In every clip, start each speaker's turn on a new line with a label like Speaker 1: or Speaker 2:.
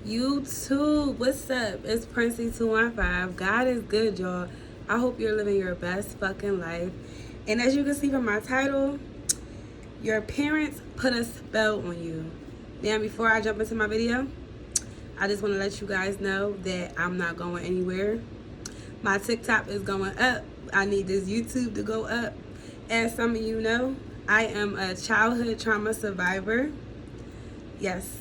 Speaker 1: YouTube, what's up? It's Princey215. God is good, y'all. I hope you're living your best fucking life. And as you can see from my title, your parents put a spell on you. Now, before I jump into my video, I just want to let you guys know that I'm not going anywhere. My TikTok is going up. I need this YouTube to go up. As some of you know, I am a childhood trauma survivor. Yes,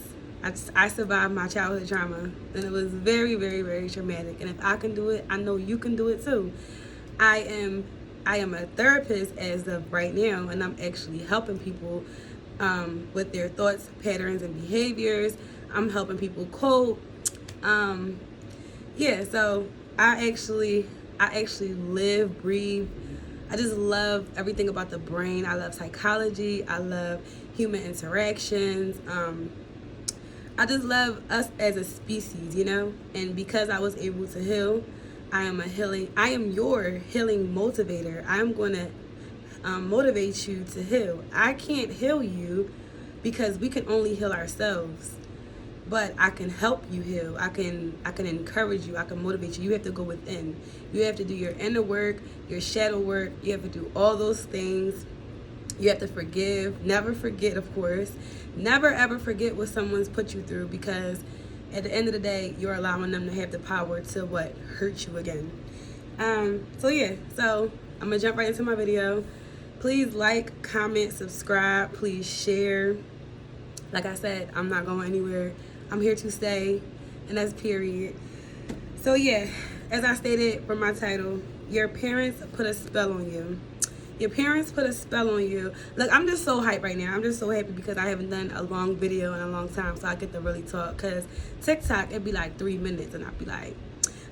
Speaker 1: I survived my childhood trauma, and it was very, very, very traumatic. And if I can do it, I know you can do it too. I am a therapist as of right now, and I'm actually helping people with their thoughts, patterns, and behaviors. I'm helping people cope. So I actually live, breathe. I just love everything about the brain. I love psychology. I love human interactions. I just love us as a species, you know? And because I was able to heal, I am your healing motivator. I'm going to motivate you to heal. I can't heal you because we can only heal ourselves. But I can help you heal. I can encourage you. I can motivate you. You have to go within. You have to do your inner work, your shadow work. You have to do all those things. You have to forgive. Never forget, of course. Never ever forget what someone's put you through, because at the end of the day, you're allowing them to have the power to hurt you again. So I'm gonna jump right into my video. Please like, comment, subscribe. Please share. Like I said, I'm not going anywhere. I'm here to stay, and that's period. So as I stated from my title, your parents put a spell on you. Your parents put a spell on you. Look, I'm just so hyped right now. I'm just so happy because I haven't done a long video in a long time, so I get to really talk. Because TikTok, it'd be like 3 minutes, and I'd be like...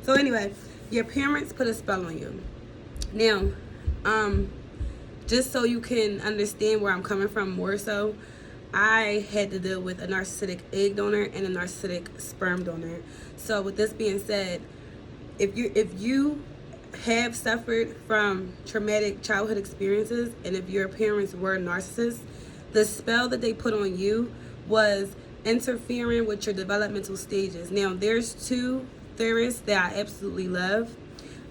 Speaker 1: So anyway, your parents put a spell on you. Now, just so you can understand where I'm coming from more so, I had to deal with a narcissistic egg donor and a narcissistic sperm donor. So with this being said, if you have suffered from traumatic childhood experiences, and if your parents were narcissists, the spell that they put on you was interfering with your developmental stages. Now, there's two theorists that I absolutely love.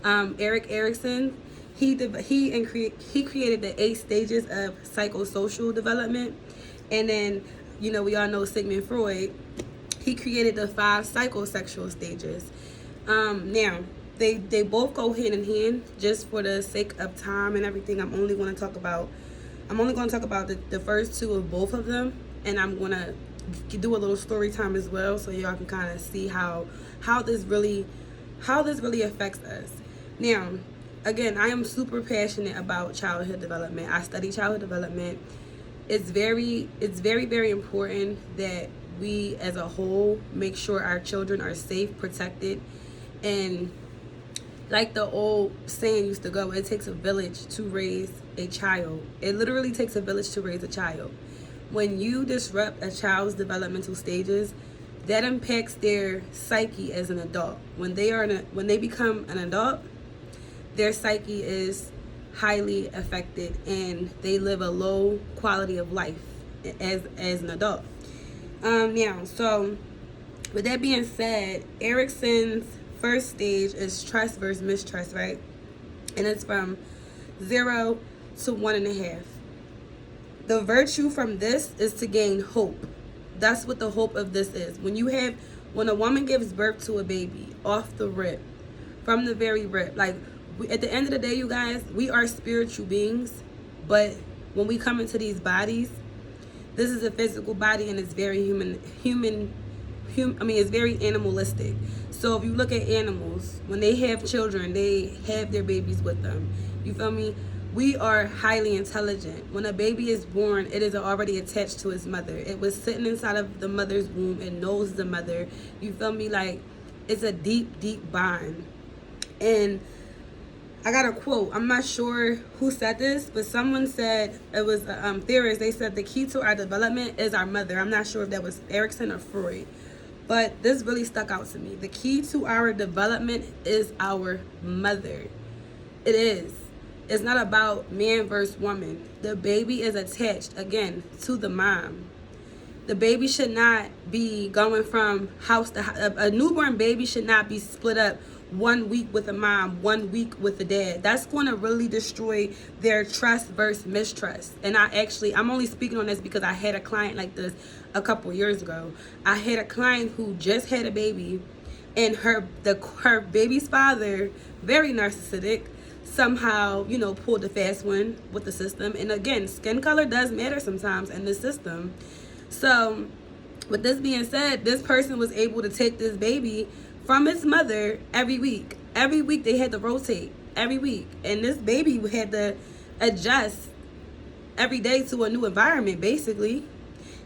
Speaker 1: Erik Erikson, he created the 8 stages of psychosocial development. And then, we all know Sigmund Freud. He created the 5 psychosexual stages. Now, they both go hand in hand. Just for the sake of time and everything, I'm only going to talk about the first 2 of both of them, and I'm going to do a little story time as well, so y'all can kind of see how this really affects us. Now, again, I am super passionate about childhood development. I study childhood development. It's very, very important that we as a whole make sure our children are safe, protected, and like the old saying used to go, it takes a village to raise a child. It literally takes a village to raise a child. When you disrupt a child's developmental stages, that impacts their psyche as an adult. When they become an adult, their psyche is highly affected, and they live a low quality of life as an adult. So with that being said, Erikson's first stage is trust versus mistrust, right? And it's from 0 to 1.5. The virtue from this is to gain hope. That's what the hope of this is. When a woman gives birth to a baby, off the rip, from the very rip, at the end of the day, you guys, we are spiritual beings, but when we come into these bodies, this is a physical body, and it's very it's very animalistic. So if you look at animals, when they have children, they have their babies with them. You feel me? We are highly intelligent. When a baby is born, it is already attached to its mother. It was sitting inside of the mother's womb. It knows the mother. You feel me? It's a deep, deep bond. And I got a quote. I'm not sure who said this, but someone said, it was a theorist. They said the key to our development is our mother. I'm not sure if that was Erikson or Freud, but this really stuck out to me. The key to our development is our mother. It is. It's not about man versus woman. The baby is attached, again, to the mom. The baby should not be going from house to house. A newborn baby should not be split up 1 week with a mom, 1 week with a dad. That's going to really destroy their trust versus mistrust. And I'm only speaking on this because I had a client like this a couple years ago. I had a client who just had a baby, and her baby's father, very narcissistic, somehow, pulled the fast one with the system. And again, skin color does matter sometimes in the system. So with this being said, this person was able to take this baby from its mother every week. Every week they had to rotate, every week. And this baby had to adjust every day to a new environment, basically.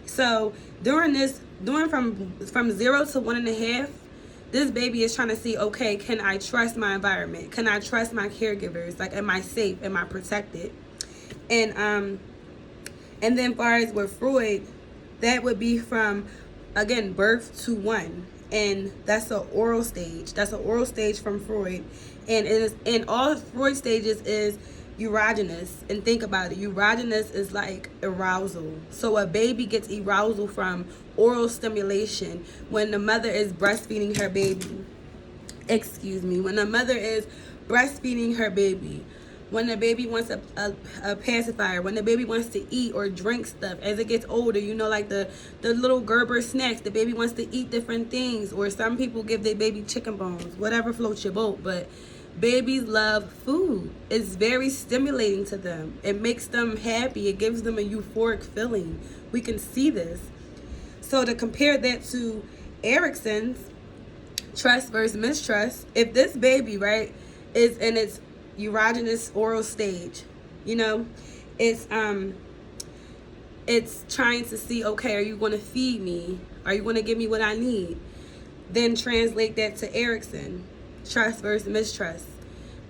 Speaker 1: So during from 0 to 1.5, this baby is trying to see, okay, can I trust my environment? Can I trust my caregivers? Like, am I safe? Am I protected? And then far as with Freud, that would be from, again, birth to 1. And that's an oral stage. That's an oral stage from Freud. And all Freud stages is erogenous. And think about it. Erogenous is like arousal. So a baby gets arousal from oral stimulation when the mother is breastfeeding her baby. When the mother is breastfeeding her baby. When the baby wants a pacifier, when the baby wants to eat or drink stuff. As it gets older, like the little Gerber snacks, the baby wants to eat different things. Or some people give their baby chicken bones, whatever floats your boat. But babies love food. It's very stimulating to them. It makes them happy. It gives them a euphoric feeling. We can see this. So to compare that to Erickson's trust versus mistrust, if this baby, right, is in its erogenous oral stage, it's trying to see, okay, are you going to feed me? Are you going to give me what I need? Then translate that to Erickson, trust versus mistrust.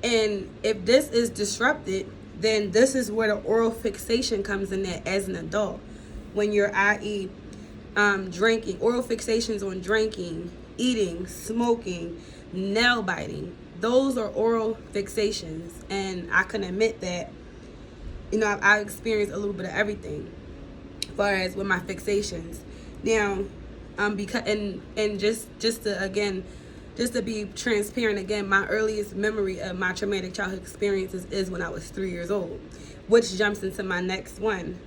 Speaker 1: And if this is disrupted, then this is where the oral fixation comes in at as an adult. When you're, i.e., drinking, oral fixations on drinking, eating, smoking, nail biting. Those are oral fixations, and I can admit that, I experienced a little bit of everything as far as with my fixations. Now, because and just to be transparent again, my earliest memory of my traumatic childhood experiences is when I was 3 years old, which jumps into my next one.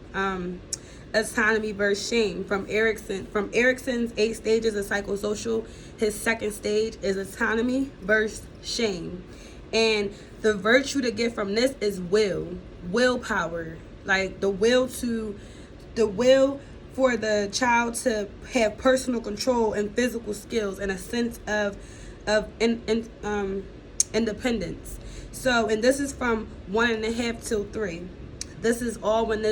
Speaker 1: Autonomy versus shame from Erickson's 8 stages of psychosocial. His second stage is autonomy versus shame, and the virtue to get from this is willpower, like the will for the child to have personal control and physical skills and a sense of independence. So, and this is from 1.5 till 3. This is all when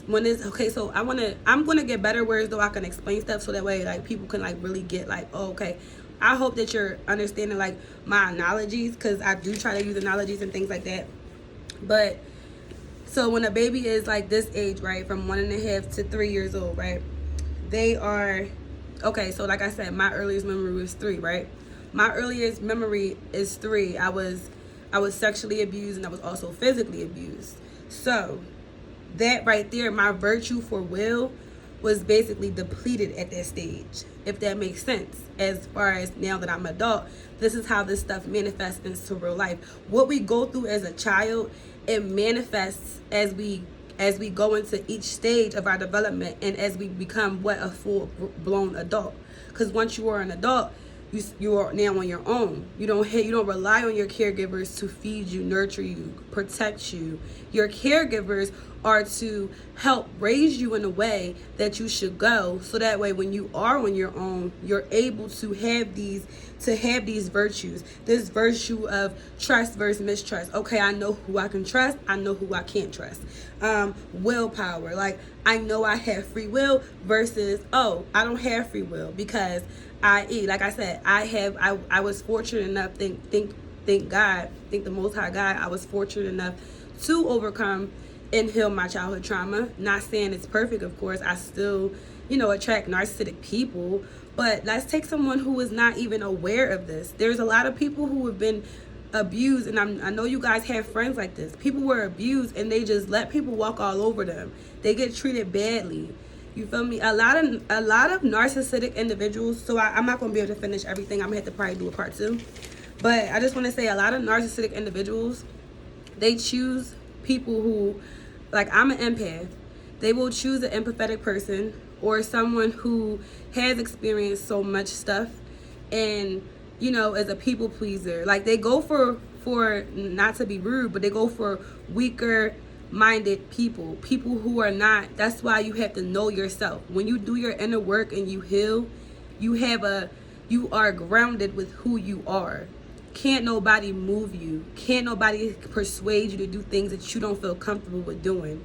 Speaker 1: okay, so I'm gonna get better words though I can explain stuff so that way like people can like really get like, oh, okay. I hope that you're understanding like my analogies, because I do try to use analogies and things like that. But so when a baby is like this age, right, from 1.5 to 3 years old, right, they are, okay, so like I said, my earliest memory was 3, right? My earliest memory is 3. I was sexually abused, and I was also physically abused. So that right there, my virtue for will was basically depleted at that stage, if that makes sense. As far as now that I'm an adult, this is how this stuff manifests into real life. What we go through as a child, it manifests as we go into each stage of our development and as we become a full-blown adult. Because once you are an adult, you are now on your own. You don't rely on your caregivers to feed you, nurture you, protect you. Your caregivers are to help raise you in a way that you should go, so that way when you are on your own, you're able to have these virtues. This virtue of trust versus mistrust. Okay, I know who I can trust, I know who I can't trust. Willpower, like I know I have free will versus, oh, I don't have free will, because like I said, I was fortunate enough, thank God, thank the Most High God, I was fortunate enough to overcome and heal my childhood trauma. Not saying it's perfect, of course. I still, attract narcissistic people. But let's take someone who is not even aware of this. There's a lot of people who have been abused, and I know you guys have friends like this. People were abused, and they just let people walk all over them. They get treated badly. You feel me? A lot of narcissistic individuals. So I'm not gonna be able to finish everything. I'm gonna have to probably do a part 2. But I just want to say a lot of narcissistic individuals, they choose people who, like, I'm an empath. They will choose an empathetic person or someone who has experienced so much stuff and, you know, is a people pleaser. Like, they go for not to be rude, but they go for weaker minded people who are not. That's why you have to know yourself. When you do your inner work and you heal, you are grounded with who you are. Can't nobody move you. Can't nobody persuade you to do things that you don't feel comfortable with doing.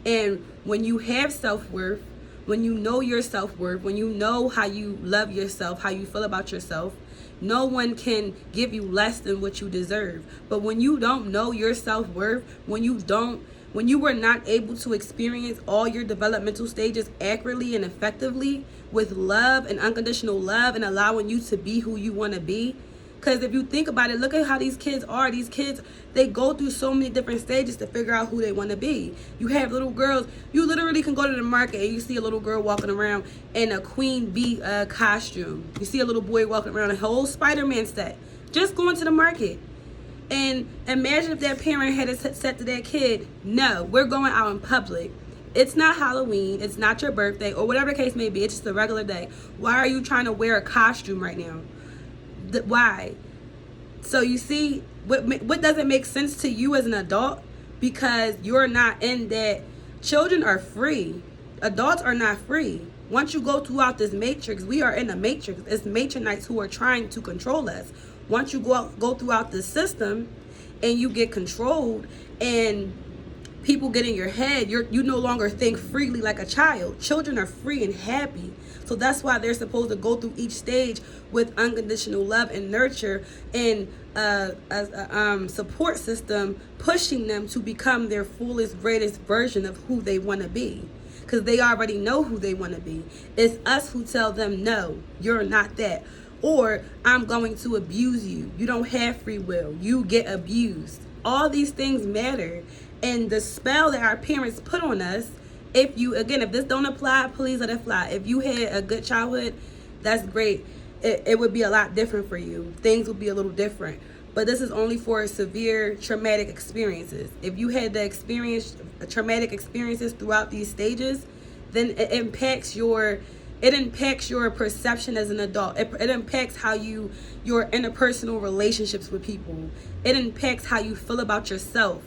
Speaker 1: And when you have self-worth, when you know your self-worth, when you know how you love yourself, how you feel about yourself, no one can give you less than what you deserve. But when you don't know your self-worth, when you were not able to experience all your developmental stages accurately and effectively with love and unconditional love and allowing you to be who you want to be. Because if you think about it, look at how these kids are. These kids, they go through so many different stages to figure out who they want to be. You have little girls. You literally can go to the market and you see a little girl walking around in a queen bee costume. You see a little boy walking around in a whole Spider-Man set. Just going to the market. And imagine if that parent had said to that kid, no, we're going out in public. It's not Halloween. It's not your birthday or whatever the case may be. It's just a regular day. Why are you trying to wear a costume right now? Why? So you see, what doesn't make sense to you as an adult, because you're not in that. Children are free. Adults are not free. Once you go throughout this matrix, we are in a matrix. It's matronites who are trying to control us. Once you go throughout the system and you get controlled and people get in your head, you no longer think freely like a child. Children are free and happy. So that's why they're supposed to go through each stage with unconditional love and nurture and a support system pushing them to become their fullest, greatest version of who they want to be. Because they already know who they want to be. It's us who tell them, no, you're not that. Or I'm going to abuse you. You don't have free will. You get abused. All these things matter. And the spell that our parents put on us, if this don't apply, please let it fly. If you had a good childhood, that's great. It would be a lot different for you. Things would be a little different. But this is only for severe traumatic experiences. If you had traumatic experiences throughout these stages, then it impacts your perception as an adult. It impacts how your interpersonal relationships with people. It impacts how you feel about yourself.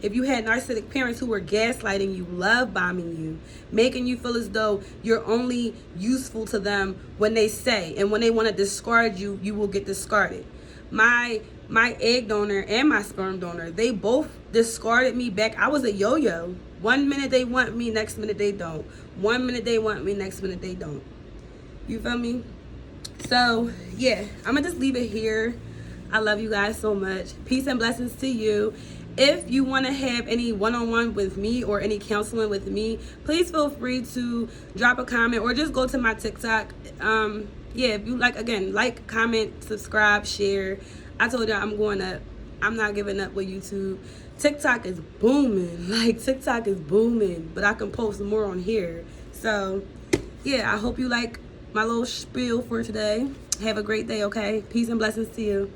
Speaker 1: If you had narcissistic parents who were gaslighting you, love bombing you, making you feel as though you're only useful to them when they say, and when they want to discard you, you will get discarded. My egg donor and my sperm donor, they both discarded me back. I was a yo-yo. 1 minute they want me, next minute they don't. 1 minute they want me, next minute they don't. You feel me? So, yeah, I'm going to just leave it here. I love you guys so much. Peace and blessings to you. If you want to have any one-on-one with me or any counseling with me, please feel free to drop a comment or just go to my TikTok. If you like, comment, subscribe, share. I told you I'm not giving up with YouTube. TikTok is booming. TikTok is booming, but I can post more on here. So, yeah, I hope you like my little spiel for today. Have a great day, okay? Peace and blessings to you.